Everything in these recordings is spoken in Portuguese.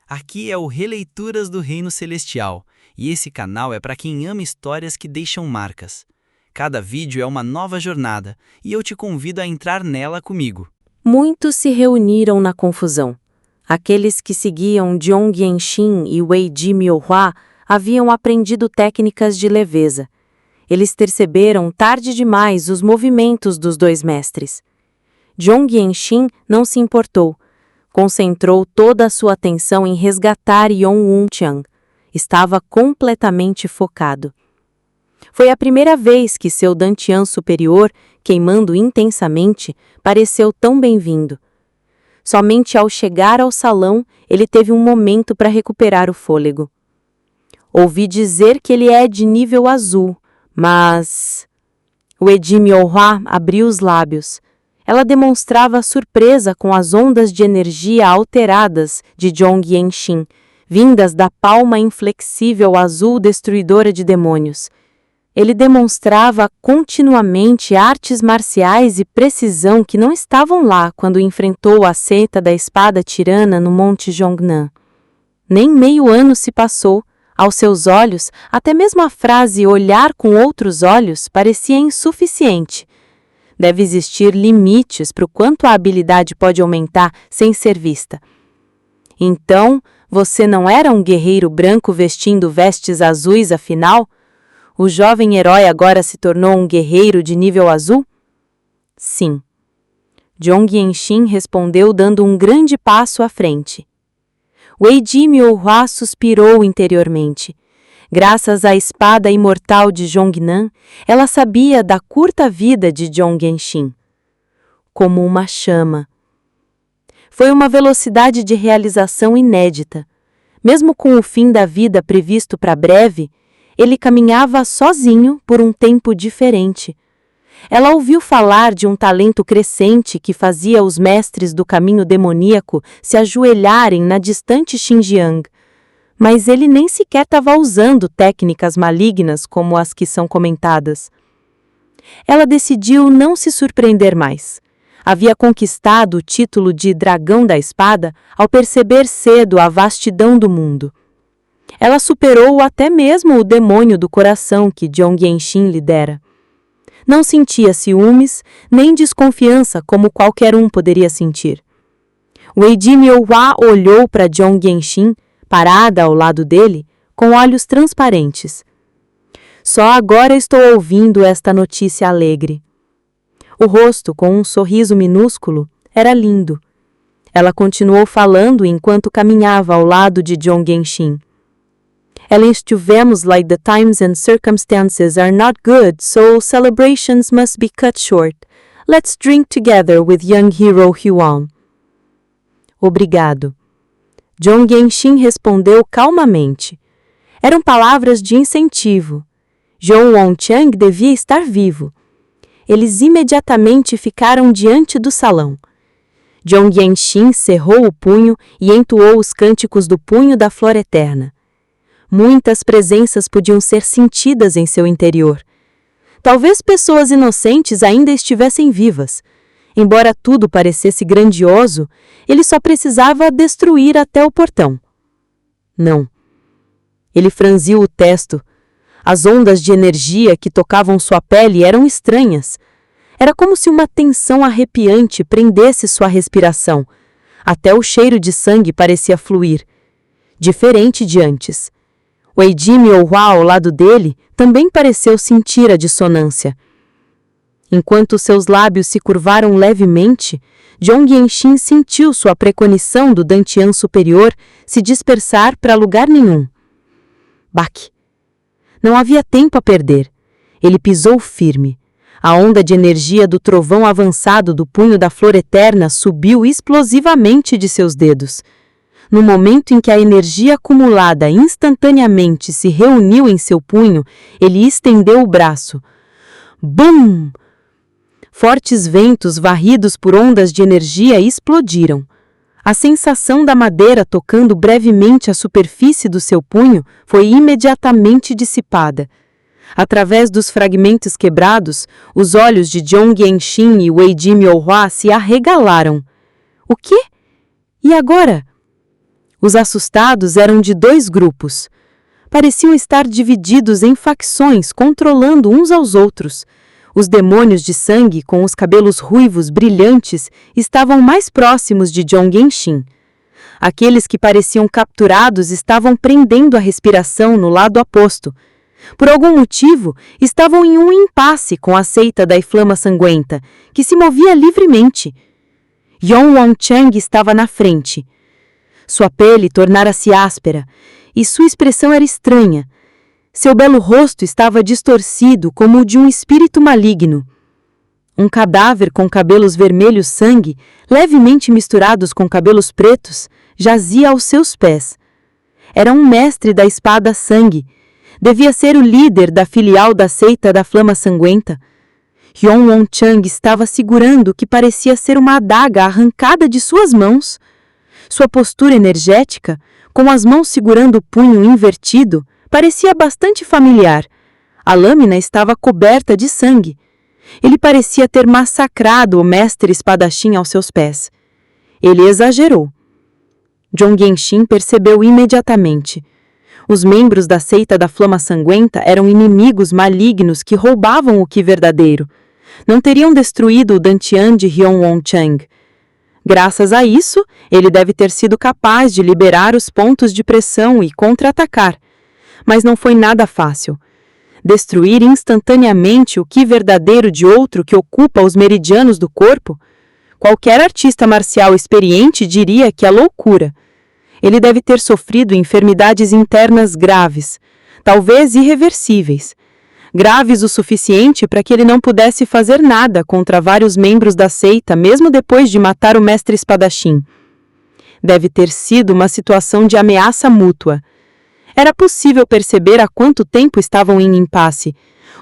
Aqui é o Releituras do Reino Celestial, e esse canal é para quem ama histórias que deixam marcas. Cada vídeo é uma nova jornada, e eu te convido a entrar nela comigo. Muitos se reuniram na confusão. Aqueles que seguiam Zhong Yanxin e Wei Jimiuhua haviam aprendido técnicas de leveza. Eles perceberam tarde demais os movimentos dos dois mestres. Zhong Yanxin não se importou. Concentrou toda a sua atenção em resgatar Yong Wuqiang. Estava completamente focado. Foi a primeira vez que seu dantian superior, queimando intensamente, pareceu tão bem-vindo. Somente ao chegar ao salão, ele teve um momento para recuperar o fôlego. Ouvi dizer que ele é de nível azul, mas... Wei Jimiuhua abriu os lábios. Ela demonstrava surpresa com as ondas de energia alteradas de Zhong Yanxin, vindas da palma inflexível azul destruidora de demônios. Ele demonstrava continuamente artes marciais e precisão que não estavam lá quando enfrentou a seita da espada tirana no Monte Zhongnan. Nem meio ano se passou. Aos seus olhos, até mesmo a frase olhar com outros olhos parecia insuficiente. Deve existir limites para o quanto a habilidade pode aumentar sem ser vista. Então, você não era um guerreiro branco vestindo vestes azuis, afinal? O jovem herói agora se tornou um guerreiro de nível azul? Sim. Zhong Yanxin respondeu dando um grande passo à frente. Wei Jimiuhua suspirou interiormente. Graças à espada imortal de Zhongnan, ela sabia da curta vida de Zhong Yanxin. Como uma chama. Foi uma velocidade de realização inédita. Mesmo com o fim da vida previsto para breve, ele caminhava sozinho por um tempo diferente. Ela ouviu falar de um talento crescente que fazia os mestres do caminho demoníaco se ajoelharem na distante Xinjiang. Mas ele nem sequer estava usando técnicas malignas como as que são comentadas. Ela decidiu não se surpreender mais. Havia conquistado o título de Dragão da Espada ao perceber cedo a vastidão do mundo. Ela superou até mesmo o demônio do coração que Zhong Yanxin lidera. Não sentia ciúmes nem desconfiança como qualquer um poderia sentir. Wei Jimiuhua olhou para Zhong Yanxin, parada ao lado dele, com olhos transparentes. Só agora estou ouvindo esta notícia alegre. O rosto, com um sorriso minúsculo, era lindo. Ela continuou falando enquanto caminhava ao lado de Zhong Yanxin. Estivemos like the times and circumstances are not good, so celebrations must be cut short. Let's drink together with young hero Huan. Obrigado. Zhong Yanxin respondeu calmamente. Eram palavras de incentivo. Zhou Wangqiang devia estar vivo. Eles imediatamente ficaram diante do salão. Zhong Yanxin cerrou o punho e entoou os cânticos do punho da flor eterna. Muitas presenças podiam ser sentidas em seu interior. Talvez pessoas inocentes ainda estivessem vivas. Embora tudo parecesse grandioso, ele só precisava destruir até o portão. Não. Ele franziu o testo. As ondas de energia que tocavam sua pele eram estranhas. Era como se uma tensão arrepiante prendesse sua respiração. Até o cheiro de sangue parecia fluir. Diferente de antes. Wei Jimiuhua ao lado dele também pareceu sentir a dissonância. Enquanto seus lábios se curvaram levemente, Zhong Yanxin sentiu sua preconição do dantian superior se dispersar para lugar nenhum. Baque! Não havia tempo a perder. Ele pisou firme. A onda de energia do trovão avançado do punho da flor eterna subiu explosivamente de seus dedos. No momento em que a energia acumulada instantaneamente se reuniu em seu punho, ele estendeu o braço. Bum! Fortes ventos varridos por ondas de energia explodiram. A sensação da madeira tocando brevemente a superfície do seu punho foi imediatamente dissipada. Através dos fragmentos quebrados, os olhos de Zhong Yanxin e Wei Jimiuhua se arregalaram. O quê? E agora? Os assustados eram de 2 grupos. Pareciam estar divididos em facções, controlando uns aos outros. Os demônios de sangue, com os cabelos ruivos brilhantes, estavam mais próximos de Jong Yenshin. Aqueles que pareciam capturados estavam prendendo a respiração no lado oposto. Por algum motivo, estavam em um impasse com a seita da Flama Sanguenta, que se movia livremente. Yon Wangchang estava na frente. Sua pele tornara-se áspera, e sua expressão era estranha. Seu belo rosto estava distorcido como o de um espírito maligno. Um cadáver com cabelos vermelhos sangue, levemente misturados com cabelos pretos, jazia aos seus pés. Era um mestre da espada sangue. Devia ser o líder da filial da seita da Flama Sanguenta. Yon Wangchang estava segurando o que parecia ser uma adaga arrancada de suas mãos. Sua postura energética, com as mãos segurando o punho invertido, parecia bastante familiar. A lâmina estava coberta de sangue. Ele parecia ter massacrado o mestre espadachim aos seus pés. Ele exagerou. Jong Yenshin percebeu imediatamente. Os membros da seita da Flama Sanguenta eram inimigos malignos que roubavam o Qi verdadeiro. Não teriam destruído o Dantian de Yon Wangchang. Graças a isso, ele deve ter sido capaz de liberar os pontos de pressão e contra-atacar. Mas não foi nada fácil. Destruir instantaneamente o Qi verdadeiro de outro que ocupa os meridianos do corpo? Qualquer artista marcial experiente diria que é loucura. Ele deve ter sofrido enfermidades internas graves, talvez irreversíveis. Graves o suficiente para que ele não pudesse fazer nada contra vários membros da seita, mesmo depois de matar o mestre espadachim. Deve ter sido uma situação de ameaça mútua. Era possível perceber há quanto tempo estavam em impasse.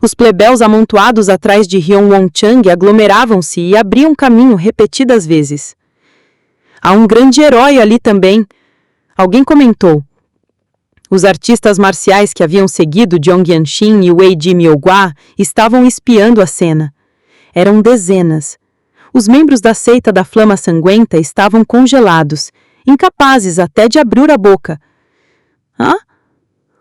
Os plebeus amontoados atrás de Yon Wangchang aglomeravam-se e abriam caminho repetidas vezes. Há um grande herói ali também. Alguém comentou. Os artistas marciais que haviam seguido Jong Yenshin e Wei Ji Miaohua estavam espiando a cena. Eram dezenas. Os membros da seita da Flama Sanguenta estavam congelados, incapazes até de abrir a boca. Hã?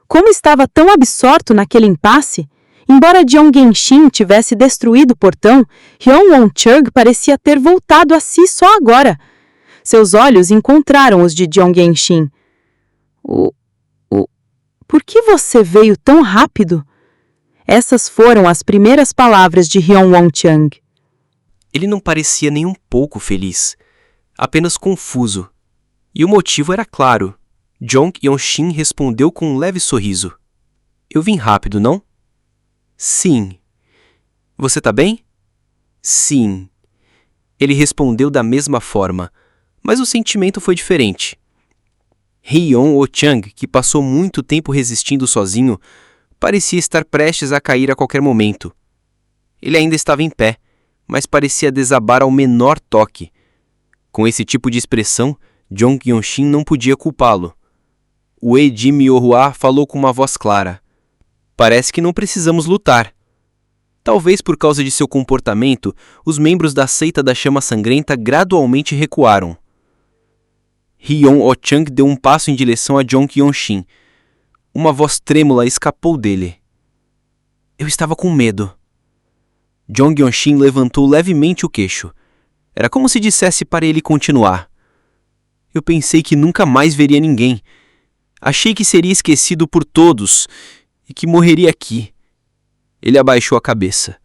Como estava tão absorto naquele impasse? Embora Jong Yenshin tivesse destruído o portão, Yon Wangchang parecia ter voltado a si só agora. Seus olhos encontraram os de Jong Yenshin. Por que você veio tão rápido? Essas foram as primeiras palavras de Yon Wangchang. Ele não parecia nem um pouco feliz, apenas confuso. E o motivo era claro. Jong Yenshin respondeu com um leve sorriso. Eu vim rápido, não? Sim. Você tá bem? Sim. Ele respondeu da mesma forma, mas o sentimento foi diferente. Yon Wangchang, que passou muito tempo resistindo sozinho, parecia estar prestes a cair a qualquer momento. Ele ainda estava em pé, mas parecia desabar ao menor toque. Com esse tipo de expressão, Jong Yenshin não podia culpá-lo. Wei Ji Miaohua falou com uma voz clara. Parece que não precisamos lutar. Talvez por causa de seu comportamento, os membros da seita da Chama Sangrenta gradualmente recuaram. Yon Wangchang deu um passo em direção a Jong Yenshin. Uma voz trêmula escapou dele. Eu estava com medo. Jong Yenshin levantou levemente o queixo. Era como se dissesse para ele continuar. Eu pensei que nunca mais veria ninguém. Achei que seria esquecido por todos e que morreria aqui. Ele abaixou a cabeça.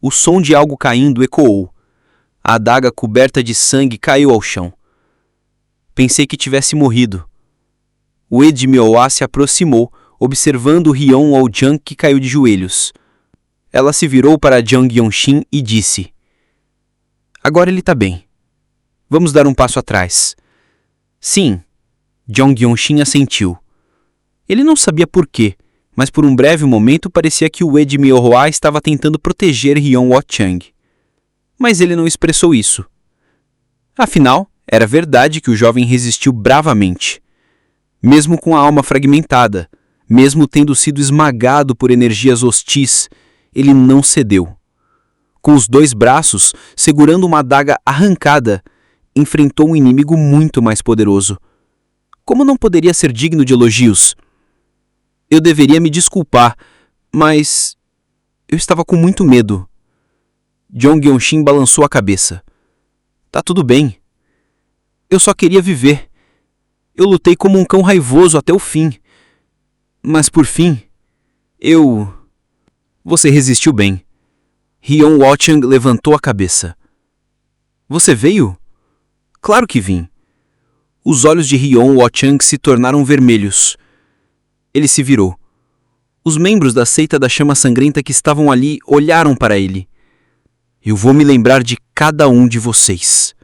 O som de algo caindo ecoou. A adaga coberta de sangue caiu ao chão. Pensei que tivesse morrido. Wei Ji Miaohua se aproximou, observando Yon Wangchang que caiu de joelhos. Ela se virou para Jong Yenshin e disse: Agora ele está bem. Vamos dar um passo atrás. Sim. Jong Yenshin assentiu. Ele não sabia por quê, mas por um breve momento parecia que o Wei Ji Miaohua estava tentando proteger Yon Wangchang. Mas ele não expressou isso. Afinal, era verdade que o jovem resistiu bravamente. Mesmo com a alma fragmentada, mesmo tendo sido esmagado por energias hostis, ele não cedeu. Com os 2 braços, segurando uma adaga arrancada, enfrentou um inimigo muito mais poderoso. Como não poderia ser digno de elogios? Eu deveria me desculpar, mas eu estava com muito medo. Jong Yeon-shin balançou a cabeça. Tá tudo bem. Eu só queria viver. Eu lutei como um cão raivoso até o fim. Mas por fim, Você resistiu bem. Hyun Woo-chang levantou a cabeça. Você veio? Claro que vim. Os olhos de Hyun Woo-chang se tornaram vermelhos. Ele se virou. Os membros da seita da chama sangrenta que estavam ali olharam para ele. Eu vou me lembrar de cada um de vocês.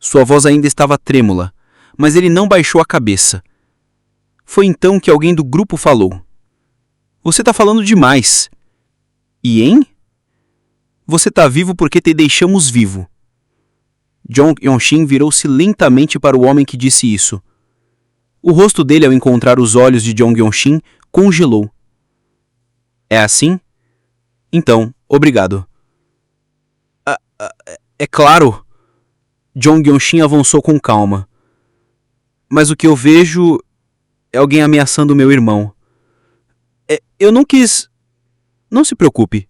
Sua voz ainda estava trêmula, mas ele não baixou a cabeça. Foi então que alguém do grupo falou. Você tá falando demais. Ien? Você tá vivo porque te deixamos vivo. Jong Yeon-shin virou-se lentamente para o homem que disse isso. O rosto dele, ao encontrar os olhos de Jong Yeon-shin, congelou. É assim? Então, obrigado. É claro. Jong Yeon-shin avançou com calma. Mas o que eu vejo é alguém ameaçando meu irmão. Eu não quis... Não se preocupe.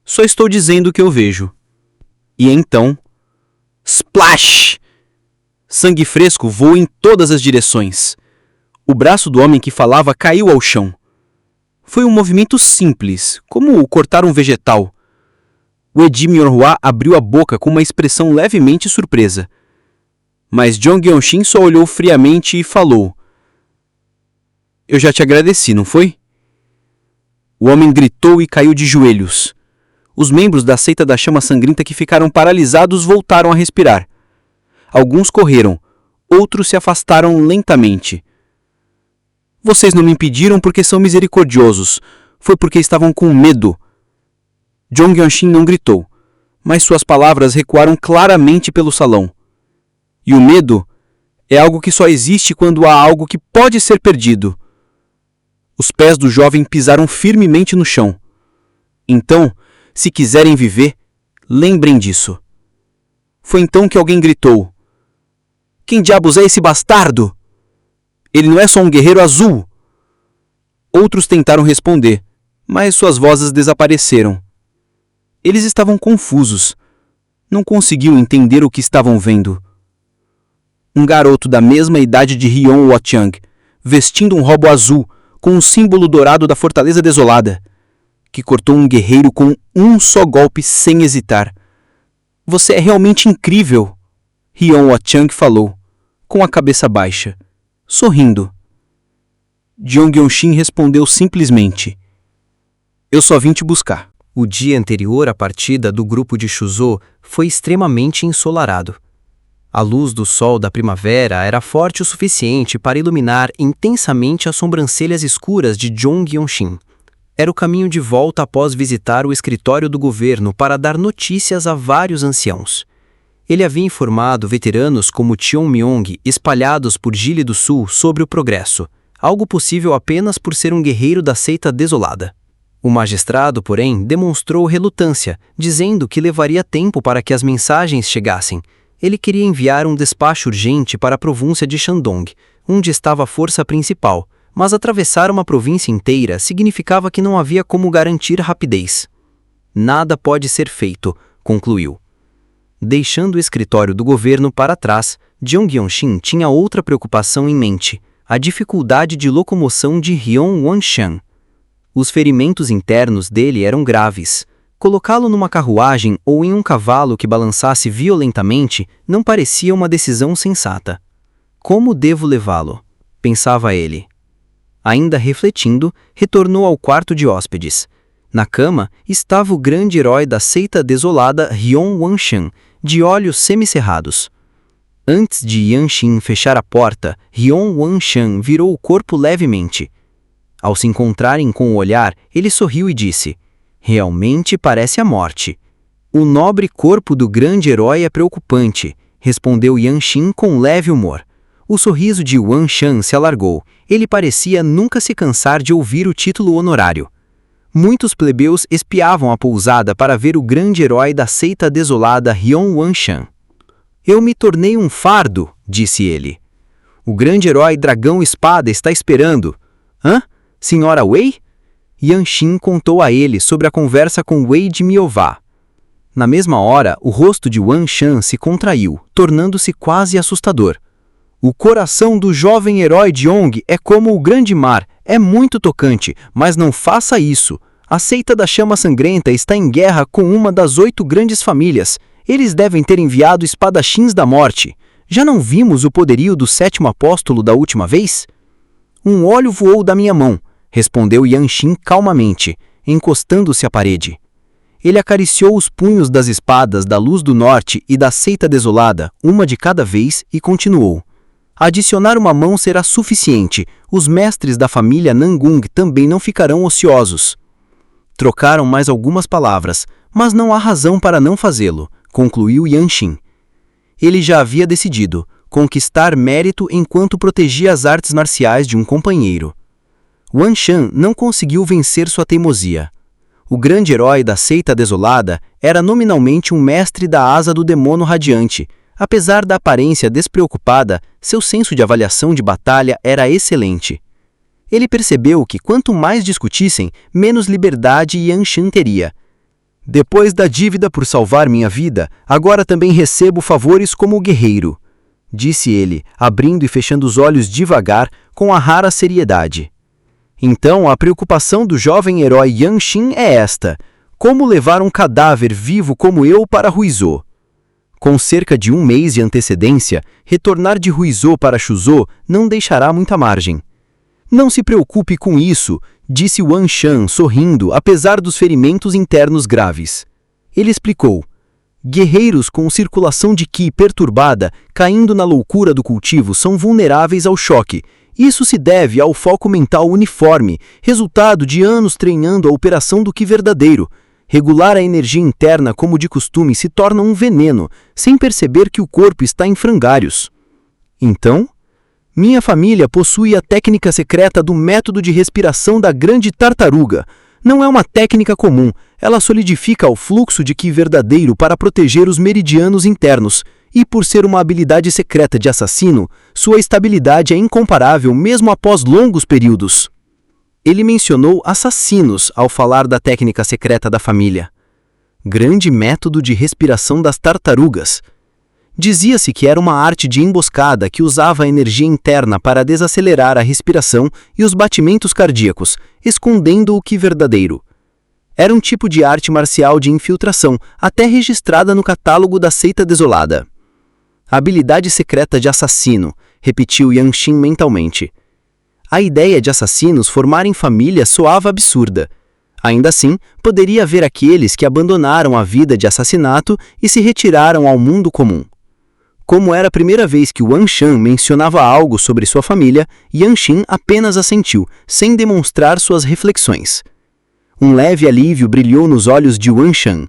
Só estou dizendo o que eu vejo. E então... Splash! Sangue fresco voou em todas as direções. O braço do homem que falava caiu ao chão. Foi um movimento simples, como cortar um vegetal. O Lee Mi-hwa abriu a boca com uma expressão levemente surpresa. Mas Jong Yeon-shin só olhou friamente e falou. Eu já te agradeci, não foi? O homem gritou e caiu de joelhos. Os membros da seita da chama sangrenta que ficaram paralisados voltaram a respirar. Alguns correram, outros se afastaram lentamente. Vocês não me impediram porque são misericordiosos. Foi porque estavam com medo. Jong Yeon-shin não gritou, mas suas palavras recuaram claramente pelo salão. E o medo é algo que só existe quando há algo que pode ser perdido. Os pés do jovem pisaram firmemente no chão. Então, se quiserem viver, lembrem disso. Foi então que alguém gritou. Quem diabos é esse bastardo? Ele não é só um guerreiro azul. Outros tentaram responder, mas suas vozes desapareceram. Eles estavam confusos. Não conseguiam entender o que estavam vendo. Um garoto da mesma idade de Hyun Woo-chang, vestindo um robo azul, com um símbolo dourado da Fortaleza Desolada, que cortou um guerreiro com um só golpe sem hesitar. Você é realmente incrível, Hyun Woo-chang falou, com a cabeça baixa, sorrindo. Jong Yeon-shin respondeu simplesmente. Eu só vim te buscar. O dia anterior à partida do grupo de Chuzhou foi extremamente ensolarado. A luz do sol da primavera era forte o suficiente para iluminar intensamente as sobrancelhas escuras de Jong Yeon-shin. Era o caminho de volta após visitar o escritório do governo para dar notícias a vários anciãos. Ele havia informado veteranos como Cheon Myong, espalhados por Gili do Sul, sobre o progresso, algo possível apenas por ser um guerreiro da seita desolada. O magistrado, porém, demonstrou relutância, dizendo que levaria tempo para que as mensagens chegassem. Ele queria enviar um despacho urgente para a província de Shandong, onde estava a força principal, mas atravessar uma província inteira significava que não havia como garantir rapidez. Nada pode ser feito, concluiu. Deixando o escritório do governo para trás, Jong Yeon-shin tinha outra preocupação em mente, a dificuldade de locomoção de Hyun Woo-chang. Os ferimentos internos dele eram graves. Colocá-lo numa carruagem ou em um cavalo que balançasse violentamente não parecia uma decisão sensata. Como devo levá-lo? Pensava ele. Ainda refletindo, retornou ao quarto de hóspedes. Na cama estava o grande herói da seita desolada Hyun Woo-chang, de olhos semicerrados. Antes de Yeon-shin fechar a porta, Hyun Woo-chang virou o corpo levemente. Ao se encontrarem com o olhar, ele sorriu e disse: realmente parece a morte. O nobre corpo do grande herói é preocupante, respondeu Yeon-shin com leve humor. O sorriso de Woo-chang se alargou. Ele parecia nunca se cansar de ouvir o título honorário. Muitos plebeus espiavam a pousada para ver o grande herói da seita desolada Hyun Woo-chang. Eu me tornei um fardo, disse ele. O grande herói Dragão Espada está esperando. Hã? Senhora Wei? Yan Xin contou a ele sobre a conversa com Wei de Miová. Na mesma hora, o rosto de Wan Shan se contraiu, tornando-se quase assustador. O coração do jovem herói Jeong é como o grande mar, é muito tocante, mas não faça isso. A seita da chama sangrenta está em guerra com uma das 8 grandes famílias. Eles devem ter enviado espadachins da morte. Já não vimos o poderio do 7º apóstolo da última vez? Um olho voou da minha mão, respondeu Yan Xin calmamente, encostando-se à parede. Ele acariciou os punhos das espadas da Luz do Norte e da Seita Desolada, uma de cada vez, e continuou. Adicionar uma mão será suficiente. Os mestres da família Nangung também não ficarão ociosos. Trocaram mais algumas palavras, mas não há razão para não fazê-lo, concluiu Yan Xin. Ele já havia decidido conquistar mérito enquanto protegia as artes marciais de um companheiro. Wan Shan não conseguiu vencer sua teimosia. O grande herói da Seita Desolada era nominalmente um mestre da asa do demônio radiante. Apesar da aparência despreocupada, seu senso de avaliação de batalha era excelente. Ele percebeu que quanto mais discutissem, menos liberdade Yan Xin teria. Depois da dívida por salvar minha vida, agora também recebo favores como guerreiro, disse ele, abrindo e fechando os olhos devagar, com a rara seriedade. Então a preocupação do jovem herói Yan Xin é esta: como levar um cadáver vivo como eu para Ruizhou? Com cerca de 1 mês de antecedência, retornar de Ruizhou para Chuzhou não deixará muita margem. Não se preocupe com isso, disse Wan Shan, sorrindo, apesar dos ferimentos internos graves. Ele explicou. Guerreiros com circulação de Qi perturbada, caindo na loucura do cultivo, são vulneráveis ao choque. Isso se deve ao foco mental uniforme, resultado de anos treinando a operação do Qi verdadeiro. Regular a energia interna como de costume se torna um veneno, sem perceber que o corpo está em frangalhos. Então, minha família possui a técnica secreta do método de respiração da grande tartaruga. Não é uma técnica comum, ela solidifica o fluxo de Qi verdadeiro para proteger os meridianos internos, e por ser uma habilidade secreta de assassino, sua estabilidade é incomparável mesmo após longos períodos. Ele mencionou assassinos ao falar da técnica secreta da família. Grande método de respiração das tartarugas. Dizia-se que era uma arte de emboscada que usava a energia interna para desacelerar a respiração e os batimentos cardíacos, escondendo o Qi verdadeiro. Era um tipo de arte marcial de infiltração, até registrada no catálogo da Seita Desolada. Habilidade secreta de assassino, repetiu Yan Xin mentalmente. A ideia de assassinos formarem família soava absurda. Ainda assim, poderia haver aqueles que abandonaram a vida de assassinato e se retiraram ao mundo comum. Como era a primeira vez que Wan Shan mencionava algo sobre sua família, Yan Xin apenas assentiu, sem demonstrar suas reflexões. Um leve alívio brilhou nos olhos de Wan Shan.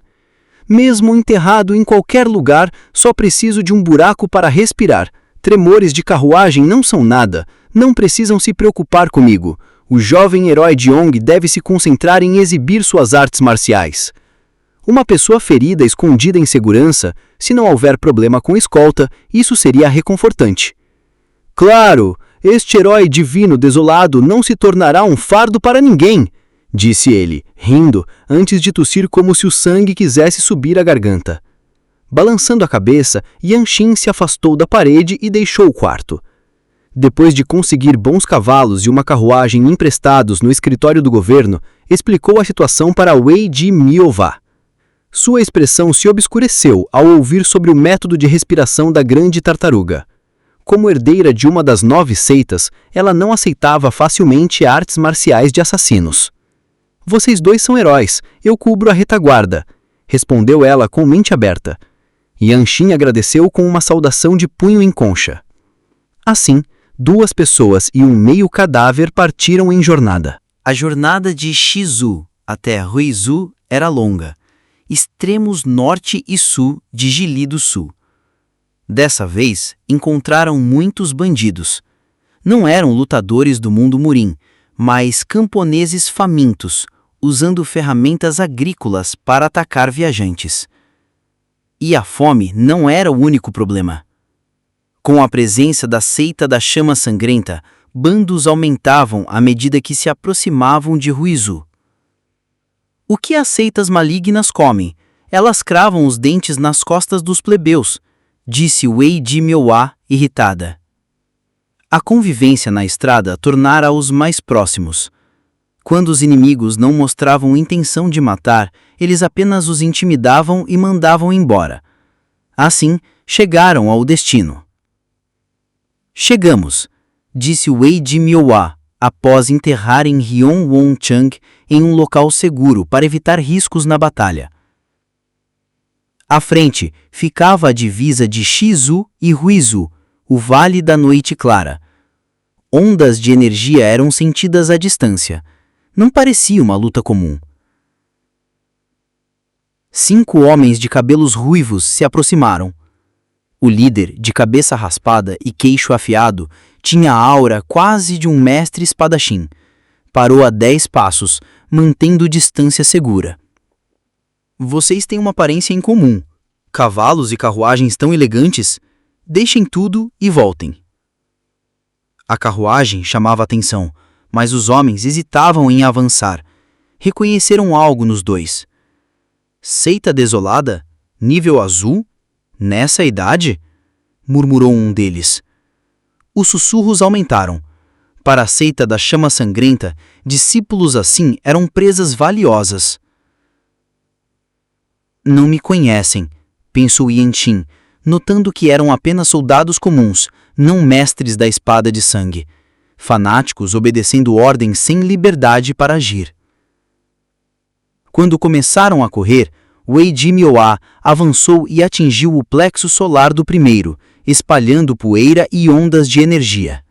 Mesmo enterrado em qualquer lugar, só preciso de um buraco para respirar. Tremores de carruagem não são nada. Não precisam se preocupar comigo. O jovem herói Jeong deve se concentrar em exibir suas artes marciais. Uma pessoa ferida escondida em segurança, se não houver problema com escolta, isso seria reconfortante. Claro, este herói divino desolado não se tornará um fardo para ninguém, disse ele, rindo, antes de tossir como se o sangue quisesse subir à garganta. Balançando a cabeça, Yan Xin se afastou da parede e deixou o quarto. Depois de conseguir bons cavalos e uma carruagem emprestados no escritório do governo, explicou a situação para Wei de Miová. Sua expressão se obscureceu ao ouvir sobre o método de respiração da grande tartaruga. Como herdeira de uma das 9 seitas, ela não aceitava facilmente artes marciais de assassinos. Vocês dois são heróis, eu cubro a retaguarda, respondeu ela com mente aberta. Yan Xin agradeceu com uma saudação de punho em concha. Assim, 2 pessoas e um meio cadáver partiram em jornada. A jornada de Shizhou até Ruizhou era longa, extremos norte e sul de Jili do Sul. Dessa vez, encontraram muitos bandidos. Não eram lutadores do mundo murim, mas camponeses famintos, usando ferramentas agrícolas para atacar viajantes. E a fome não era o único problema. Com a presença da seita da chama sangrenta, bandos aumentavam à medida que se aproximavam de Huizu. O que as seitas malignas comem? Elas cravam os dentes nas costas dos plebeus, disse Wei de Miauá, irritada. A convivência na estrada tornara-os mais próximos. Quando os inimigos não mostravam intenção de matar, eles apenas os intimidavam e mandavam embora. Assim, chegaram ao destino. Chegamos, disse Wei de Miauá, após enterrarem Hion Won-chang em um local seguro para evitar riscos na batalha. À frente, ficava a divisa de Shizu e Huizu, o Vale da Noite Clara. Ondas de energia eram sentidas à distância. Não parecia uma luta comum. 5 homens de cabelos ruivos se aproximaram. O líder, de cabeça raspada e queixo afiado, tinha a aura quase de um mestre espadachim. Parou a 10 passos, mantendo distância segura. Vocês têm uma aparência em comum. Cavalos e carruagens tão elegantes. Deixem tudo e voltem. A carruagem chamava atenção, mas os homens hesitavam em avançar. Reconheceram algo nos dois. Seita desolada? Nível azul? Nessa idade? Murmurou um deles. Os sussurros aumentaram. Para a seita da chama sangrenta, discípulos assim eram presas valiosas. Não me conhecem, pensou Yanqing, notando que eram apenas soldados comuns, não mestres da espada de sangue. Fanáticos obedecendo ordens sem liberdade para agir. Quando começaram a correr, Wei de Miauá avançou e atingiu o plexo solar do primeiro, espalhando poeira e ondas de energia.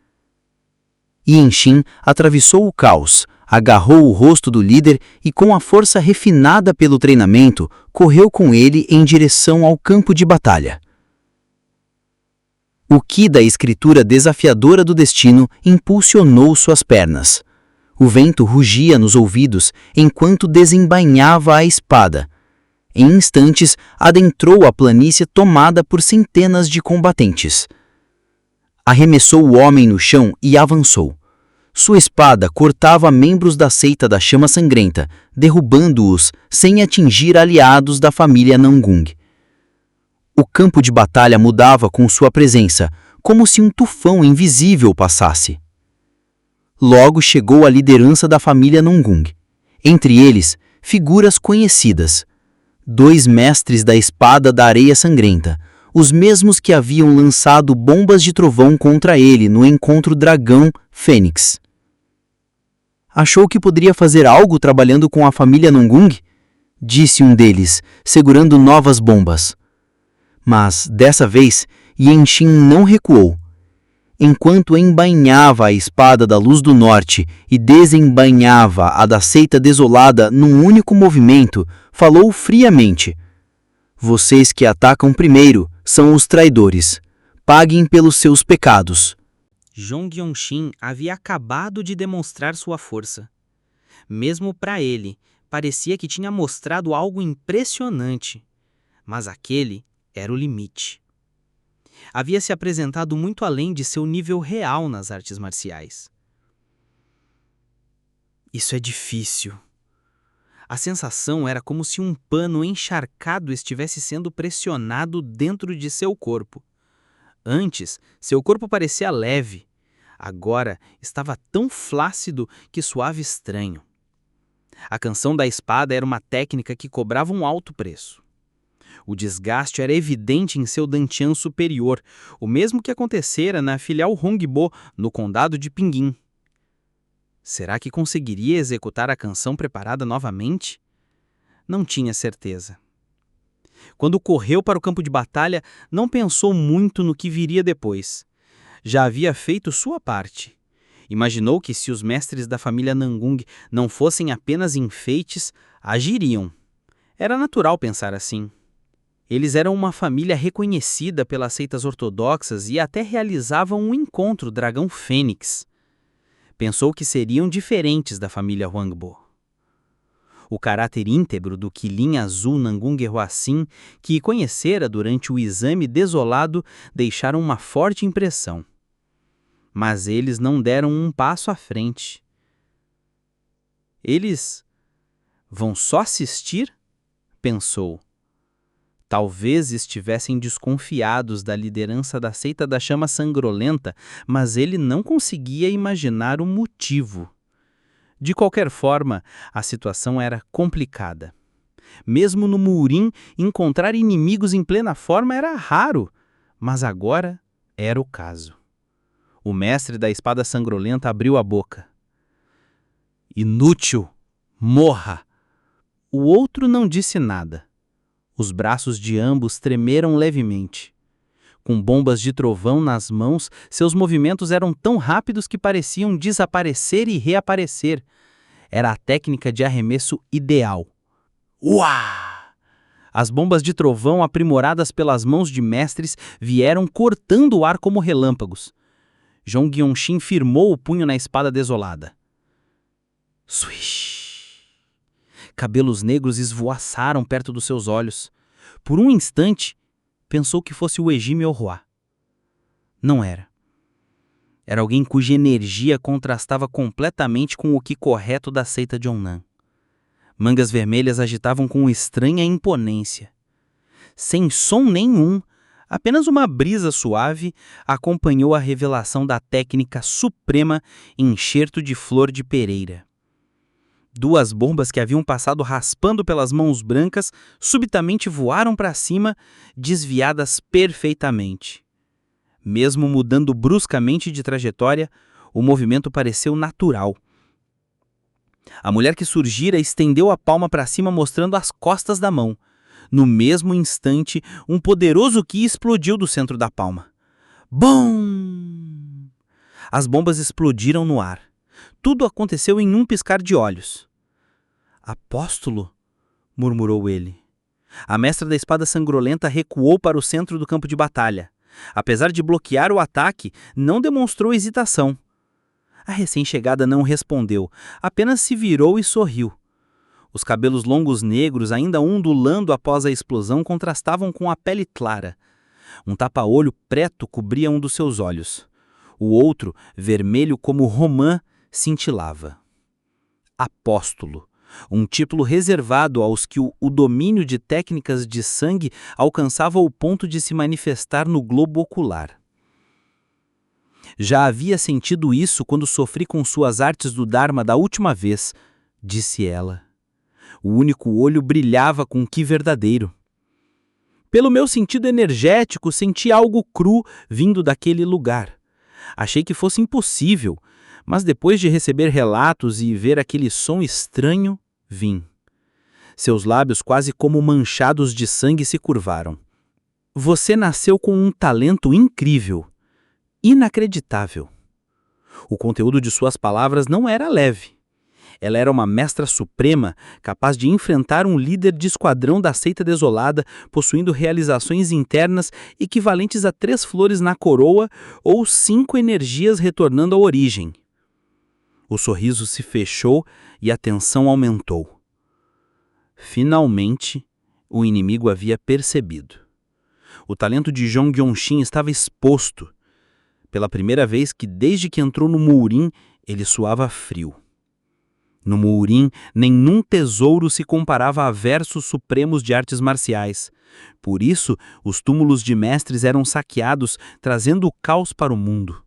Yanqing atravessou o caos, agarrou o rosto do líder e, com a força refinada pelo treinamento, correu com ele em direção ao campo de batalha. O ki da escritura desafiadora do destino impulsionou suas pernas. O vento rugia nos ouvidos enquanto desembainhava a espada. Em instantes, adentrou a planície tomada por centenas de combatentes. Arremessou o homem no chão e avançou. Sua espada cortava membros da seita da chama sangrenta, derrubando-os sem atingir aliados da família Nangung. O campo de batalha mudava com sua presença, como se um tufão invisível passasse. Logo chegou a liderança da família Nangung. Entre eles, figuras conhecidas. 2 mestres da espada da areia sangrenta, os mesmos que haviam lançado bombas de trovão contra ele no encontro Dragão Fênix. Achou que poderia fazer algo trabalhando com a família Nangung? Disse um deles, segurando novas bombas. Mas, dessa vez, Yanqing não recuou. Enquanto embainhava a espada da luz do norte e desembainhava a da seita desolada num único movimento, falou friamente. Vocês que atacam primeiro são os traidores. Paguem pelos seus pecados. Zhong Yongxin havia acabado de demonstrar sua força. Mesmo para ele, parecia que tinha mostrado algo impressionante. Mas aquele era o limite. Havia se apresentado muito além de seu nível real nas artes marciais. Isso é difícil. A sensação era como se um pano encharcado estivesse sendo pressionado dentro de seu corpo. Antes, seu corpo parecia leve. Agora, estava tão flácido que soava estranho. A canção da espada era uma técnica que cobrava um alto preço. O desgaste era evidente em seu dantian superior, o mesmo que acontecera na filial Hongbo, no condado de Pinyin. Será que conseguiria executar a canção preparada novamente? Não tinha certeza. Quando correu para o campo de batalha, não pensou muito no que viria depois. Já havia feito sua parte. Imaginou que se os mestres da família Nangung não fossem apenas enfeites, agiriam. Era natural pensar assim. Eles eram uma família reconhecida pelas seitas ortodoxas e até realizavam um encontro Dragão Fênix. Pensou que seriam diferentes da família Huangbo. O caráter íntegro do Qilin Azul Nangungue Huaxin, que conhecera durante o exame desolado, deixaram uma forte impressão. Mas eles não deram um passo à frente. Eles vão só assistir? Pensou. Talvez estivessem desconfiados da liderança da seita da chama sangrolenta, mas ele não conseguia imaginar o motivo. De qualquer forma, a situação era complicada. Mesmo no Murim, encontrar inimigos em plena forma era raro, mas agora era o caso. O mestre da espada sangrolenta abriu a boca. Inútil! Morra! O outro não disse nada. Os braços de ambos tremeram levemente. Com bombas de trovão nas mãos, seus movimentos eram tão rápidos que pareciam desaparecer e reaparecer. Era a técnica de arremesso ideal. Uá! As bombas de trovão, aprimoradas pelas mãos de mestres, vieram cortando o ar como relâmpagos. Zhong Yongxin firmou o punho na espada desolada. Swish! Cabelos negros esvoaçaram perto dos seus olhos. Por um instante, pensou que fosse o Weji Miaohua. Não era. Era alguém cuja energia contrastava completamente com o ki correto da seita de Onnan. Mangas vermelhas agitavam com estranha imponência. Sem som nenhum, apenas uma brisa suave acompanhou a revelação da técnica suprema enxerto de flor de pereira. Duas bombas que haviam passado raspando pelas mãos brancas subitamente voaram para cima, desviadas perfeitamente. Mesmo mudando bruscamente de trajetória, o movimento pareceu natural. A mulher que surgira estendeu a palma para cima, mostrando as costas da mão. No mesmo instante, um poderoso ki explodiu do centro da palma. Bum! As bombas explodiram no ar. Tudo aconteceu em um piscar de olhos. Apóstolo, murmurou ele. A mestra da espada sangrolenta recuou para o centro do campo de batalha. Apesar de bloquear o ataque, não demonstrou hesitação. A recém-chegada não respondeu, apenas se virou e sorriu. Os cabelos longos negros, ainda ondulando após a explosão, contrastavam com a pele clara. Um tapa-olho preto cobria um dos seus olhos. O outro, vermelho como romã, cintilava. Apóstolo, um título reservado aos que o domínio de técnicas de sangue alcançava o ponto de se manifestar no globo ocular. Já havia sentido isso quando sofri com suas artes do Dharma da última vez, disse ela. O único olho brilhava com ki verdadeiro. Pelo meu sentido energético, senti algo cru vindo daquele lugar. Achei que fosse impossível, mas depois de receber relatos e ver aquele som estranho, vim. Seus lábios, quase como manchados de sangue, se curvaram. Você nasceu com um talento incrível, inacreditável. O conteúdo de suas palavras não era leve. Ela era uma mestra suprema, capaz de enfrentar um líder de esquadrão da seita desolada, possuindo realizações internas equivalentes a 3 flores na coroa ou 5 energias retornando à origem. O sorriso se fechou e a tensão aumentou. Finalmente, o inimigo havia percebido. O talento de Zhong Yongxin estava exposto. Pela primeira vez desde que entrou no Murim, ele suava frio. No Murim, nenhum tesouro se comparava a versos supremos de artes marciais. Por isso, os túmulos de mestres eram saqueados, trazendo o caos para o mundo.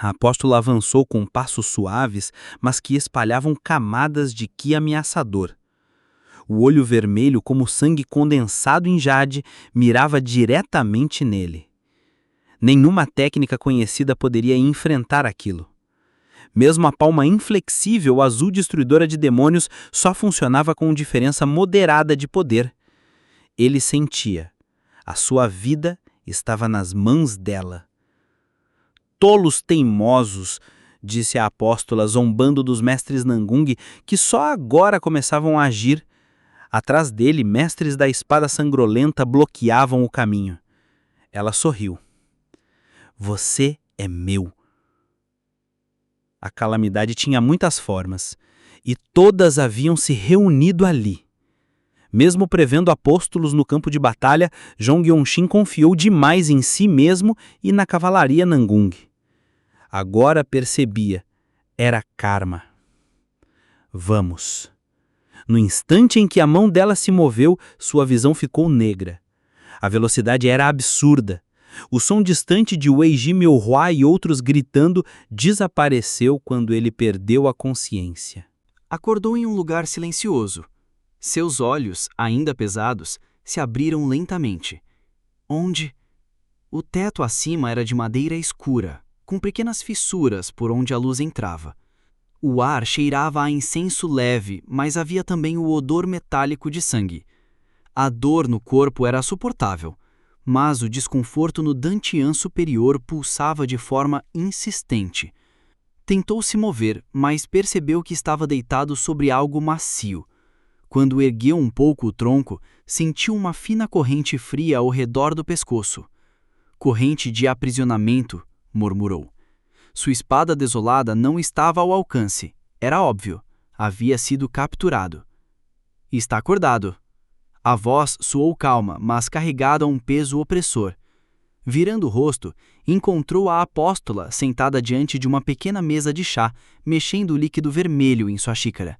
A apóstola avançou com passos suaves, mas que espalhavam camadas de ki ameaçador. O olho vermelho, como sangue condensado em jade, mirava diretamente nele. Nenhuma técnica conhecida poderia enfrentar aquilo. Mesmo a palma inflexível azul destruidora de demônios só funcionava com diferença moderada de poder. Ele sentia. A sua vida estava nas mãos dela. Tolos teimosos, disse a apóstola, zombando dos mestres Nangung, que só agora começavam a agir. Atrás dele, mestres da espada sangrolenta bloqueavam o caminho. Ela sorriu. Você é meu. A calamidade tinha muitas formas. e todas haviam se reunido ali. Mesmo prevendo apóstolos no campo de batalha, Jong Yong-shin confiou demais em si mesmo e na cavalaria Nangung. Agora percebia, era karma. Vamos. No instante em que a mão dela se moveu, sua visão ficou negra. A velocidade era absurda. O som distante de Wei Ji Miuhua e outros gritando desapareceu quando ele perdeu a consciência. Acordou em um lugar silencioso. Seus olhos, ainda pesados, se abriram lentamente. Onde? O teto acima era de madeira escura, com pequenas fissuras por onde a luz entrava. O ar cheirava a incenso leve, mas havia também o odor metálico de sangue. A dor no corpo era suportável, mas o desconforto no dantian superior pulsava de forma insistente. Tentou se mover, mas percebeu que estava deitado sobre algo macio. Quando ergueu um pouco o tronco, sentiu uma fina corrente fria ao redor do pescoço. Corrente de aprisionamento, murmurou. Sua espada desolada não estava ao alcance. Era óbvio. Havia sido capturado. Está acordado. A voz soou calma, mas carregada a um peso opressor. Virando o rosto, encontrou a apóstola sentada diante de uma pequena mesa de chá, mexendo o líquido vermelho em sua xícara.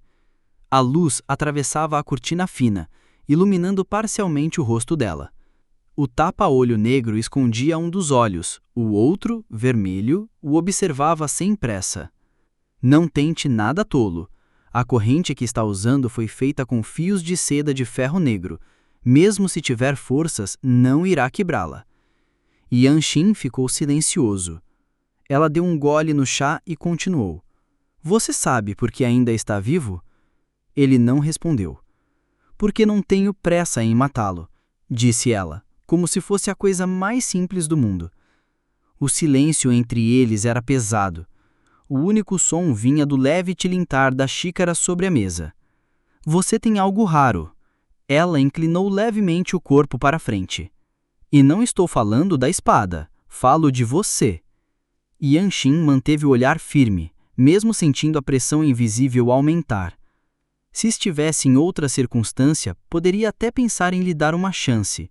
A luz atravessava a cortina fina, iluminando parcialmente o rosto dela. O tapa-olho negro escondia um dos olhos, o outro, vermelho, o observava sem pressa. Não tente nada tolo. A corrente que está usando foi feita com fios de seda de ferro negro. Mesmo se tiver forças, não irá quebrá-la. Yanshin ficou silencioso. Ela deu um gole no chá e continuou. Você sabe por que ainda está vivo? Ele não respondeu. Porque não tenho pressa em matá-lo, disse ela, como se fosse a coisa mais simples do mundo. O silêncio entre eles era pesado. O único som vinha do leve tilintar da xícara sobre a mesa. Você tem algo raro. Ela inclinou levemente o corpo para frente. E não estou falando da espada, falo de você. Yanshin manteve o olhar firme, mesmo sentindo a pressão invisível aumentar. Se estivesse em outra circunstância, poderia até pensar em lhe dar uma chance.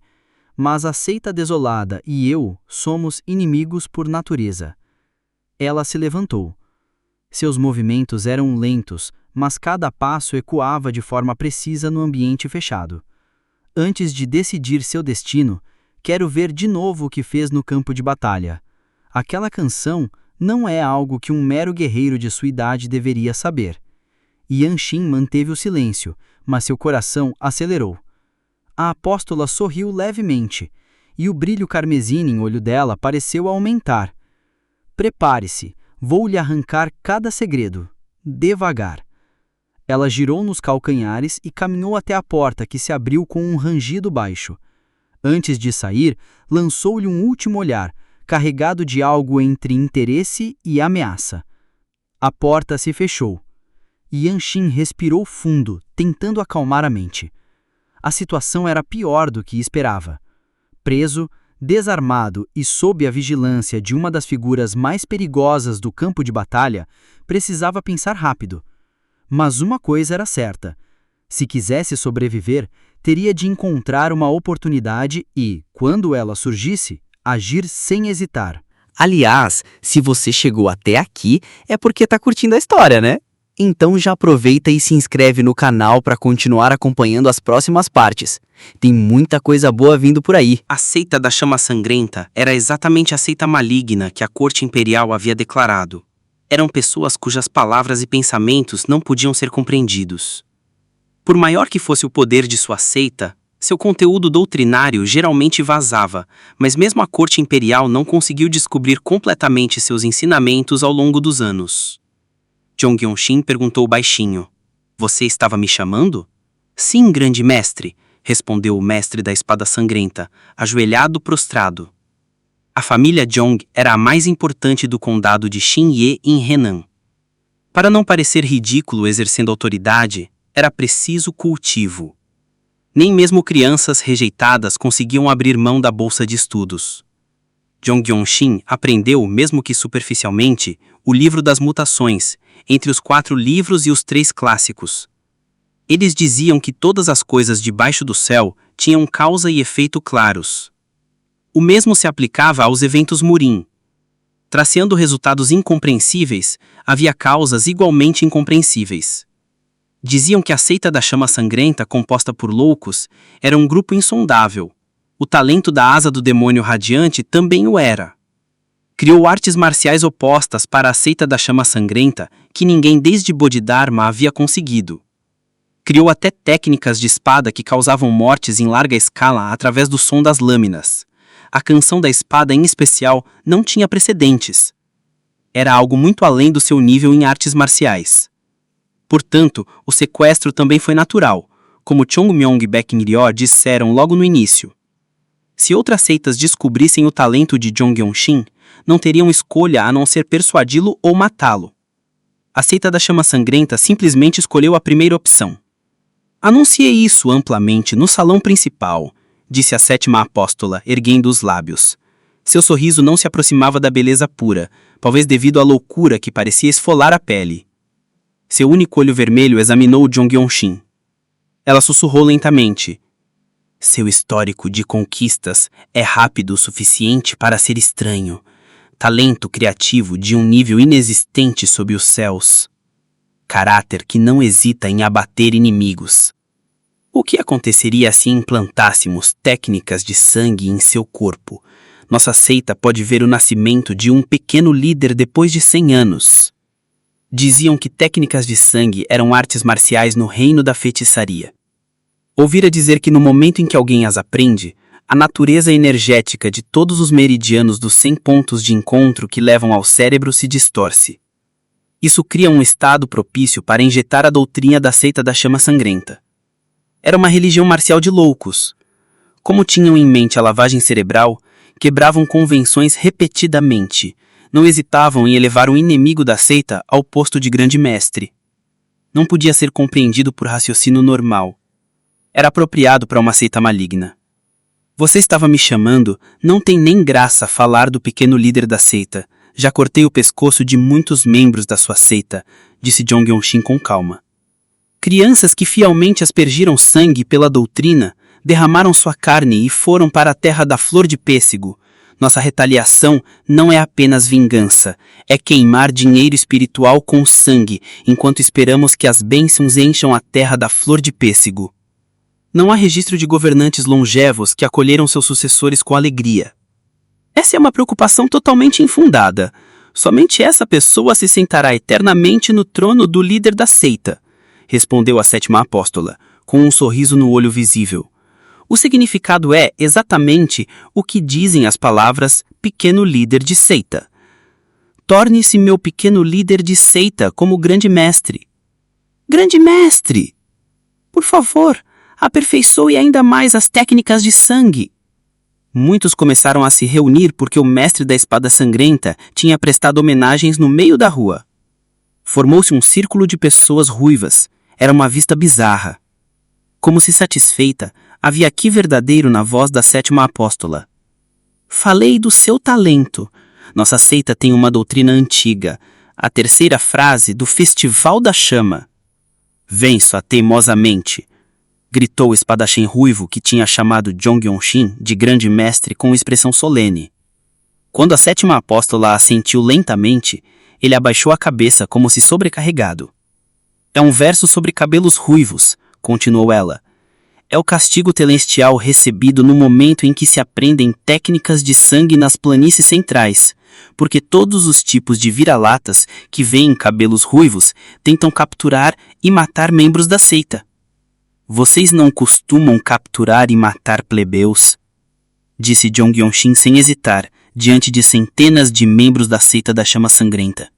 Mas a seita desolada e eu somos inimigos por natureza. Ela se levantou. Seus movimentos eram lentos, mas cada passo ecoava de forma precisa no ambiente fechado. Antes de decidir seu destino, quero ver de novo o que fez no campo de batalha. Aquela canção não é algo que um mero guerreiro de sua idade deveria saber. Yanshin manteve o silêncio, mas seu coração acelerou. A apóstola sorriu levemente, e o brilho carmesim em olho dela pareceu aumentar. Prepare-se, vou lhe arrancar cada segredo. Devagar. Ela girou nos calcanhares e caminhou até a porta que se abriu com um rangido baixo. Antes de sair, lançou-lhe um último olhar, carregado de algo entre interesse e ameaça. A porta se fechou. Yanshin respirou fundo, tentando acalmar a mente. A situação era pior do que esperava. Preso, desarmado e sob a vigilância de uma das figuras mais perigosas do campo de batalha, precisava pensar rápido. Mas uma coisa era certa. Se quisesse sobreviver, teria de encontrar uma oportunidade e, quando ela surgisse, agir sem hesitar. Aliás, se você chegou até aqui, é porque tá curtindo a história, né? Então já aproveita e se inscreve no canal para continuar acompanhando as próximas partes. Tem muita coisa boa vindo por aí. A seita da chama sangrenta era exatamente a seita maligna que a corte imperial havia declarado. Eram pessoas cujas palavras e pensamentos não podiam ser compreendidos. Por maior que fosse o poder de sua seita, seu conteúdo doutrinário geralmente vazava, mas mesmo a corte imperial não conseguiu descobrir completamente seus ensinamentos ao longo dos anos. Jong Yong-shin perguntou baixinho. Você estava me chamando? Sim, grande mestre, respondeu o mestre da espada sangrenta, ajoelhado prostrado. A família Jong era a mais importante do condado de Xinye em Henan. Para não parecer ridículo exercendo autoridade, era preciso cultivo. Nem mesmo crianças rejeitadas conseguiam abrir mão da bolsa de estudos. Jong Yong-shin aprendeu, mesmo que superficialmente, o livro das mutações, entre os 4 livros e os 3 clássicos. Eles diziam que todas as coisas debaixo do céu tinham causa e efeito claros. O mesmo se aplicava aos eventos Murin. Traceando resultados incompreensíveis, havia causas igualmente incompreensíveis. Diziam que a seita da chama sangrenta, composta por loucos, era um grupo insondável. O talento da asa do demônio radiante também o era. Criou artes marciais opostas para a seita da chama sangrenta, que ninguém desde Bodhidharma havia conseguido. Criou até técnicas de espada que causavam mortes em larga escala através do som das lâminas. A canção da espada, em especial, não tinha precedentes. Era algo muito além do seu nível em artes marciais. Portanto, o sequestro também foi natural, como Chongmyong e Baekhyun disseram logo no início. Se outras seitas descobrissem o talento de Jong Yong-shin, não teriam escolha a não ser persuadi-lo ou matá-lo. A seita da chama sangrenta simplesmente escolheu a primeira opção. Anunciei isso amplamente no salão principal, disse a 7ª apóstola, erguendo os lábios. Seu sorriso não se aproximava da beleza pura, talvez devido à loucura que parecia esfolar a pele. Seu único olho vermelho examinou Jong Yong-shin. Ela sussurrou lentamente. Seu histórico de conquistas é rápido o suficiente para ser estranho. Talento criativo de um nível inexistente sob os céus. Caráter que não hesita em abater inimigos. O que aconteceria se implantássemos técnicas de sangue em seu corpo? Nossa seita pode ver o nascimento de um pequeno líder depois de 100 anos. Diziam que técnicas de sangue eram artes marciais no reino da feitiçaria. Ouvira dizer que no momento em que alguém as aprende, a natureza energética de todos os meridianos dos 100 pontos de encontro que levam ao cérebro se distorce. Isso cria um estado propício para injetar a doutrina da seita da chama sangrenta. Era uma religião marcial de loucos. Como tinham em mente a lavagem cerebral, quebravam convenções repetidamente, não hesitavam em elevar um inimigo da seita ao posto de grande mestre. Não podia ser compreendido por raciocínio normal. Era apropriado para uma seita maligna. Você estava me chamando, não tem nem graça falar do pequeno líder da seita. Já cortei o pescoço de muitos membros da sua seita, disse Jong Yong-shin com calma. Crianças que fielmente aspergiram sangue pela doutrina, derramaram sua carne e foram para a terra da flor de pêssego. Nossa retaliação não é apenas vingança, é queimar dinheiro espiritual com sangue, enquanto esperamos que as bênçãos encham a terra da flor de pêssego. Não há registro de governantes longevos que acolheram seus sucessores com alegria. Essa é uma preocupação totalmente infundada. Somente essa pessoa se sentará eternamente no trono do líder da seita, respondeu a 7ª apóstola, com um sorriso no olho visível. O significado é exatamente o que dizem as palavras pequeno líder de seita. Torne-se meu pequeno líder de seita como grande mestre. Grande mestre! Por favor, aperfeiçoe ainda mais as técnicas de sangue. Muitos começaram a se reunir porque o mestre da espada sangrenta tinha prestado homenagens no meio da rua. Formou-se um círculo de pessoas ruivas. Era uma vista bizarra. Como se satisfeita, havia aqui verdadeiro na voz da 7ª apóstola. Falei do seu talento. Nossa seita tem uma doutrina antiga. A terceira frase do Festival da Chama. Venço-a teimosamente, gritou o espadachim ruivo que tinha chamado Jong Yong-shin de grande mestre com expressão solene. Quando a 7ª apóstola assentiu lentamente, ele abaixou a cabeça como se sobrecarregado. É um verso sobre cabelos ruivos, continuou ela. É o castigo celestial recebido no momento em que se aprendem técnicas de sangue nas planícies centrais, porque todos os tipos de vira-latas que veem cabelos ruivos tentam capturar e matar membros da seita. Vocês não costumam capturar e matar plebeus? Disse Jong Yong-shin sem hesitar, diante de centenas de membros da seita da chama sangrenta.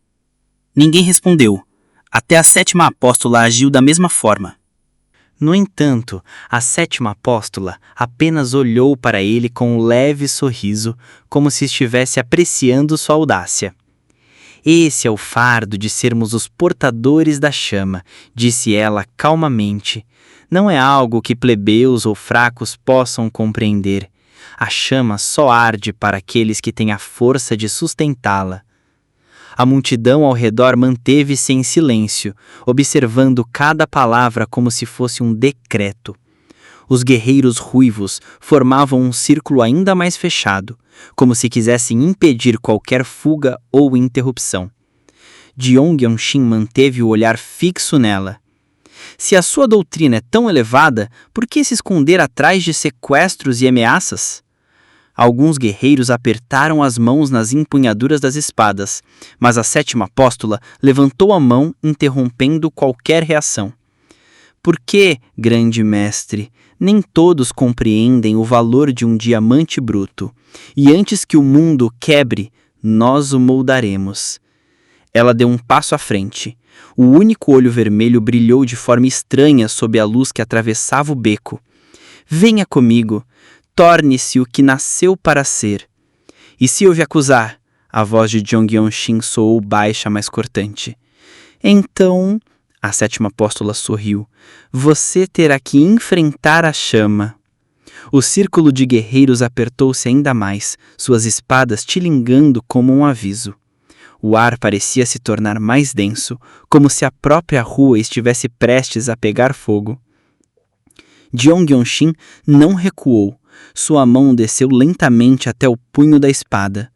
Ninguém respondeu. Até a 7ª apóstola agiu da mesma forma. No entanto, a 7ª apóstola apenas olhou para ele com um leve sorriso, como se estivesse apreciando sua audácia. Esse é o fardo de sermos os portadores da chama, disse ela calmamente. Não é algo que plebeus ou fracos possam compreender. A chama só arde para aqueles que têm a força de sustentá-la. A multidão ao redor manteve-se em silêncio, observando cada palavra como se fosse um decreto. Os guerreiros ruivos formavam um círculo ainda mais fechado, como se quisessem impedir qualquer fuga ou interrupção. Jeong Yeon-shin manteve o olhar fixo nela. Se a sua doutrina é tão elevada, por que se esconder atrás de sequestros e ameaças? Alguns guerreiros apertaram as mãos nas empunhaduras das espadas, mas a 7ª apóstola levantou a mão, interrompendo qualquer reação. Por que, grande mestre, nem todos compreendem o valor de um diamante bruto, e antes que o mundo quebre, nós o moldaremos. Ela deu um passo à frente. O único olho vermelho brilhou de forma estranha sob a luz que atravessava o beco. Venha comigo, torne-se o que nasceu para ser. E se eu me acusar? A voz de Jeong Yeon-shin soou baixa, mas cortante. Então, a 7ª apóstola sorriu, você terá que enfrentar a chama. O círculo de guerreiros apertou-se ainda mais, suas espadas tilingando como um aviso. O ar parecia se tornar mais denso, como se a própria rua estivesse prestes a pegar fogo. Jeong Yeon-shin não recuou. Sua mão desceu lentamente até o punho da espada.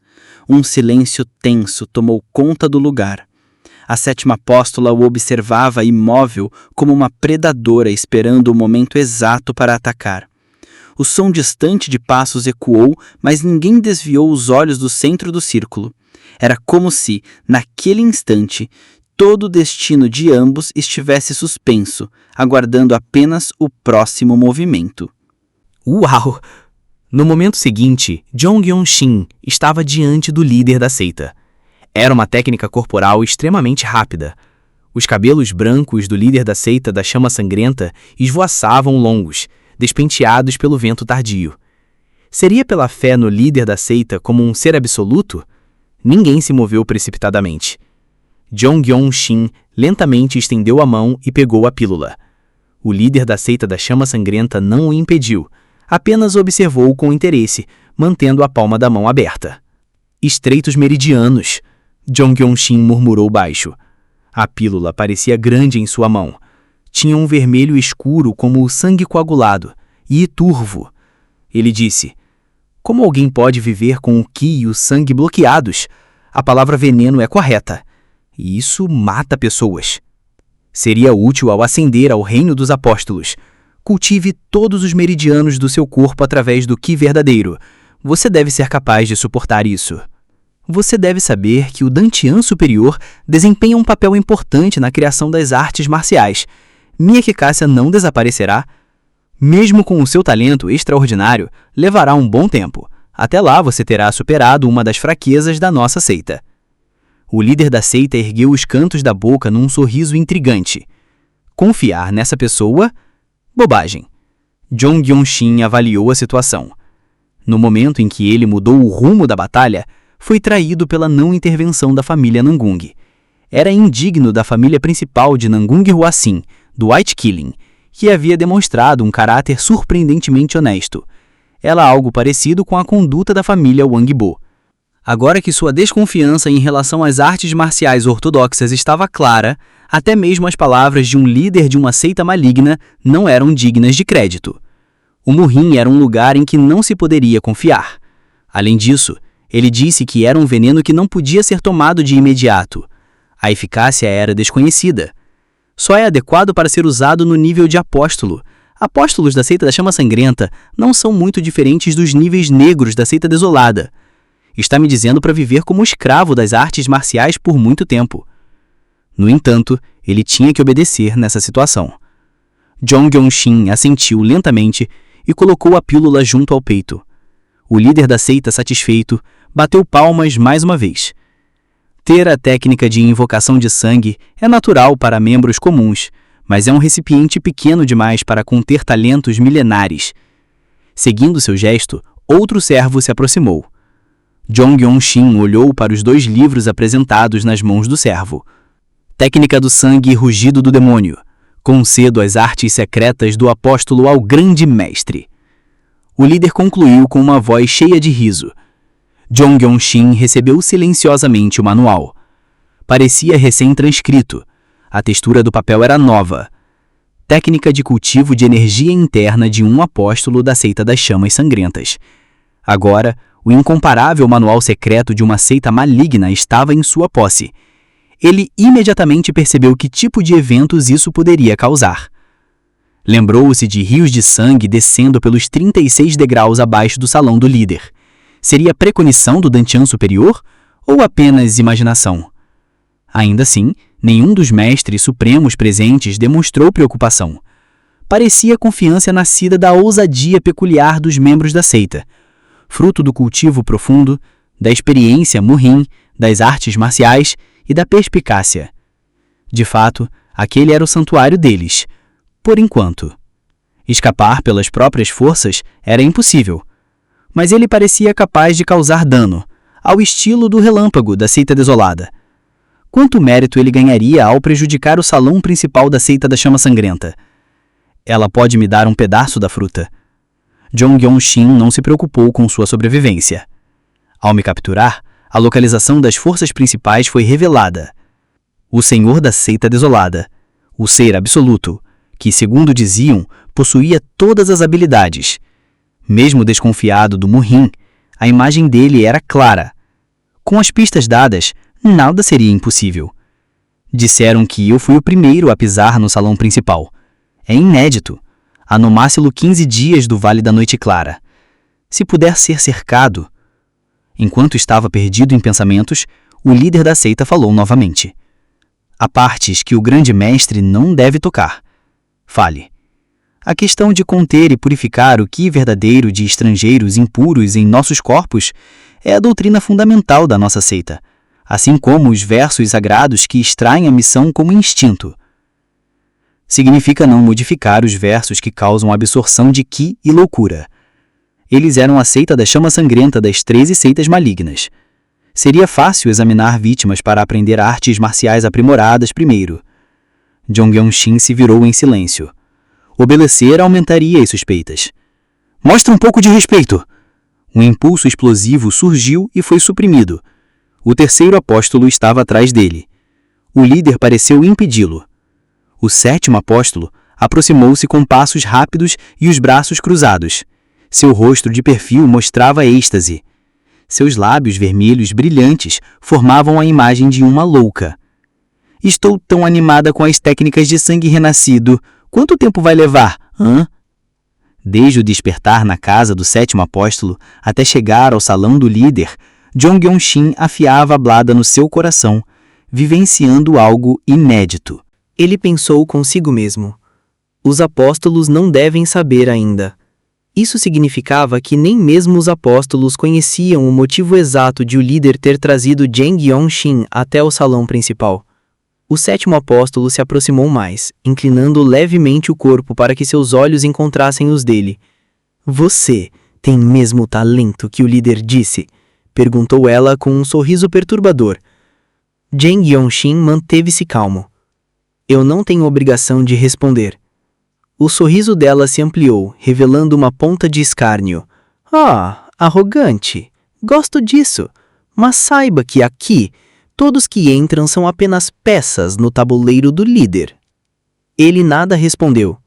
Um silêncio tenso tomou conta do lugar. A 7ª apóstola o observava imóvel como uma predadora esperando o momento exato para atacar. O som distante de passos ecoou, mas ninguém desviou os olhos do centro do círculo. Era como se, naquele instante, todo o destino de ambos estivesse suspenso, aguardando apenas o próximo movimento. Uau! No momento seguinte, Jeong Yeon-shin estava diante do líder da seita. Era uma técnica corporal extremamente rápida. Os cabelos brancos do líder da seita da chama sangrenta esvoaçavam longos, despenteados pelo vento tardio. Seria pela fé no líder da seita como um ser absoluto? Ninguém se moveu precipitadamente. Jeong Yeon-shin lentamente estendeu a mão e pegou a pílula. O líder da seita da chama sangrenta não o impediu, apenas observou com interesse, mantendo a palma da mão aberta. Estreitos meridianos, Jeong Yeon-shin murmurou baixo. A pílula parecia grande em sua mão. Tinha um vermelho escuro como o sangue coagulado, e turvo. Ele disse, como alguém pode viver com o qi e o sangue bloqueados? A palavra veneno é correta. E isso mata pessoas. Seria útil ao ascender ao reino dos apóstolos. Cultive todos os meridianos do seu corpo através do qi verdadeiro. Você deve ser capaz de suportar isso. Você deve saber que o Dantian superior desempenha um papel importante na criação das artes marciais. Minha eficácia não desaparecerá. Mesmo com o seu talento extraordinário, levará um bom tempo. Até lá você terá superado uma das fraquezas da nossa seita. O líder da seita ergueu os cantos da boca num sorriso intrigante. Confiar nessa pessoa? Bobagem. Jeong Yeon-shin avaliou a situação. No momento em que ele mudou o rumo da batalha, foi traído pela não intervenção da família Nangung. Era indigno da família principal de Nangung Hwasin, do White Killing, que havia demonstrado um caráter surpreendentemente honesto. Era algo parecido com a conduta da família Wangbo. Agora que sua desconfiança em relação às artes marciais ortodoxas estava clara, até mesmo as palavras de um líder de uma seita maligna não eram dignas de crédito. O Murrin era um lugar em que não se poderia confiar. Além disso, ele disse que era um veneno que não podia ser tomado de imediato. A eficácia era desconhecida. Só é adequado para ser usado no nível de apóstolo. Apóstolos da seita da chama sangrenta não são muito diferentes dos níveis negros da seita desolada. Está me dizendo para viver como escravo das artes marciais por muito tempo. No entanto, ele tinha que obedecer nessa situação. Jeong Yeon-shin assentiu lentamente e colocou a pílula junto ao peito. O líder da seita, satisfeito, bateu palmas mais uma vez. Ter a técnica de invocação de sangue é natural para membros comuns, mas é um recipiente pequeno demais para conter talentos milenares. Seguindo seu gesto, outro servo se aproximou. Jeong Yeon-shin olhou para os 2 livros apresentados nas mãos do servo. Técnica do sangue e rugido do demônio. Concedo as artes secretas do apóstolo ao grande mestre. O líder concluiu com uma voz cheia de riso. Jong Yong-shin recebeu silenciosamente o manual. Parecia recém-transcrito. A textura do papel era nova. Técnica de cultivo de energia interna de um apóstolo da seita das chamas sangrentas. Agora, o incomparável manual secreto de uma seita maligna estava em sua posse. Ele imediatamente percebeu que tipo de eventos isso poderia causar. Lembrou-se de rios de sangue descendo pelos 36 degraus abaixo do salão do líder. Seria preconição do Dantian superior ou apenas imaginação? Ainda assim, nenhum dos mestres supremos presentes demonstrou preocupação. Parecia confiança nascida da ousadia peculiar dos membros da seita, fruto do cultivo profundo, da experiência murrim, das artes marciais e da perspicácia. De fato, aquele era o santuário deles, por enquanto. Escapar pelas próprias forças era impossível, mas ele parecia capaz de causar dano, ao estilo do relâmpago da seita desolada. Quanto mérito ele ganharia ao prejudicar o salão principal da seita da chama sangrenta? Ela pode me dar um pedaço da fruta. Jong Yong-shin não se preocupou com sua sobrevivência. Ao me capturar, a localização das forças principais foi revelada. O senhor da seita desolada, o ser absoluto, que, segundo diziam, possuía todas as habilidades. Mesmo desconfiado do Murrim, a imagem dele era clara. Com as pistas dadas, nada seria impossível. Disseram que eu fui o primeiro a pisar no salão principal. É inédito. Há no máximo 15 dias do Vale da Noite Clara. Se puder ser cercado... Enquanto estava perdido em pensamentos, o líder da seita falou novamente. Há partes que o grande mestre não deve tocar. Fale. A questão de conter e purificar o que é verdadeiro de estrangeiros impuros em nossos corpos é a doutrina fundamental da nossa seita, assim como os versos sagrados que extraem a missão como instinto. Significa não modificar os versos que causam absorção de ki e loucura. Eles eram a seita da chama sangrenta das 13 seitas malignas. Seria fácil examinar vítimas para aprender artes marciais aprimoradas primeiro. Jong Yong-shin se virou em silêncio. Obedecer aumentaria as suspeitas. Mostra um pouco de respeito! Um impulso explosivo surgiu e foi suprimido. O terceiro apóstolo estava atrás dele. O líder pareceu impedi-lo. O sétimo apóstolo aproximou-se com passos rápidos e os braços cruzados. Seu rosto de perfil mostrava êxtase. Seus lábios vermelhos brilhantes formavam a imagem de uma louca. Estou tão animada com as técnicas de sangue renascido. Quanto tempo vai levar, hã? Desde o despertar na casa do sétimo apóstolo até chegar ao salão do líder, Jong Yong-shin afiava a blada no seu coração, vivenciando algo inédito. Ele pensou consigo mesmo. Os apóstolos não devem saber ainda. Isso significava que nem mesmo os apóstolos conheciam o motivo exato de o líder ter trazido Jong Yong-shin até o salão principal. O sétimo apóstolo se aproximou mais, inclinando levemente o corpo para que seus olhos encontrassem os dele. Você tem mesmo o talento que o líder disse? Perguntou ela com um sorriso perturbador. Jong Yong-shin manteve-se calmo. Eu não tenho obrigação de responder. O sorriso dela se ampliou, revelando uma ponta de escárnio. Ah, arrogante. Gosto disso. Mas saiba que aqui, todos que entram são apenas peças no tabuleiro do líder. Ele nada respondeu.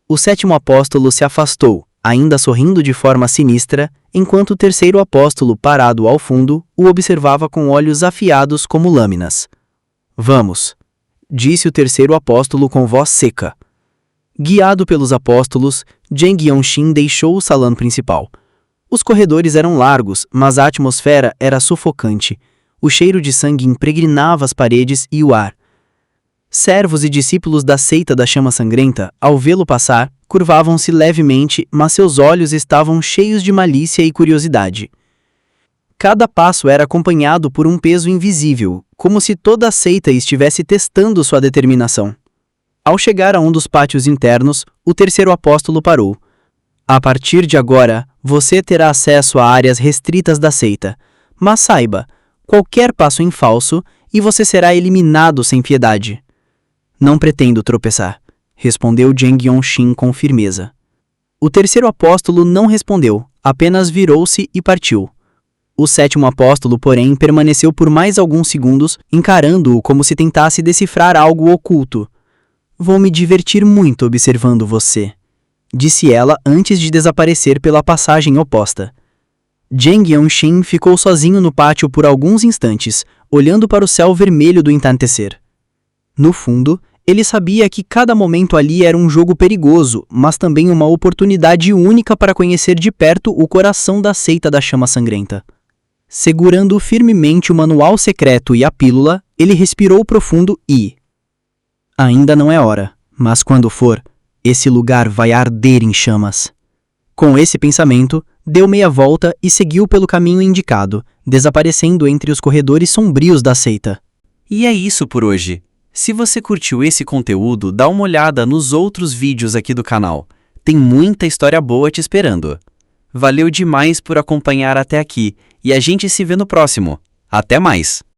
O sétimo apóstolo se afastou, ainda sorrindo de forma sinistra, enquanto o terceiro apóstolo, parado ao fundo, o observava com olhos afiados como lâminas. Vamos, disse o terceiro apóstolo com voz seca. Guiado pelos apóstolos, Jong Yong-shin deixou o salão principal. Os corredores eram largos, mas a atmosfera era sufocante. O cheiro de sangue impregnava as paredes e o ar. Servos e discípulos da seita da chama sangrenta, ao vê-lo passar, curvavam-se levemente, mas seus olhos estavam cheios de malícia e curiosidade. Cada passo era acompanhado por um peso invisível, como se toda a seita estivesse testando sua determinação. Ao chegar a um dos pátios internos, o terceiro apóstolo parou. A partir de agora, você terá acesso a áreas restritas da seita. Mas saiba, qualquer passo em falso e você será eliminado sem piedade. Não pretendo tropeçar, respondeu Jong Yong-shin com firmeza. O terceiro apóstolo não respondeu, apenas virou-se e partiu. O sétimo apóstolo, porém, permaneceu por mais alguns segundos, encarando-o como se tentasse decifrar algo oculto. Vou me divertir muito observando você, disse ela antes de desaparecer pela passagem oposta. Zheng Yongxin ficou sozinho no pátio por alguns instantes, olhando para o céu vermelho do entardecer. No fundo, ele sabia que cada momento ali era um jogo perigoso, mas também uma oportunidade única para conhecer de perto o coração da seita da chama sangrenta. Segurando firmemente o manual secreto e a pílula, ele respirou profundo e... Ainda não é hora, mas quando for, esse lugar vai arder em chamas. Com esse pensamento, deu meia volta e seguiu pelo caminho indicado, desaparecendo entre os corredores sombrios da seita. E é isso por hoje. Se você curtiu esse conteúdo, dá uma olhada nos outros vídeos aqui do canal. Tem muita história boa te esperando. Valeu demais por acompanhar até aqui e a gente se vê no próximo. Até mais!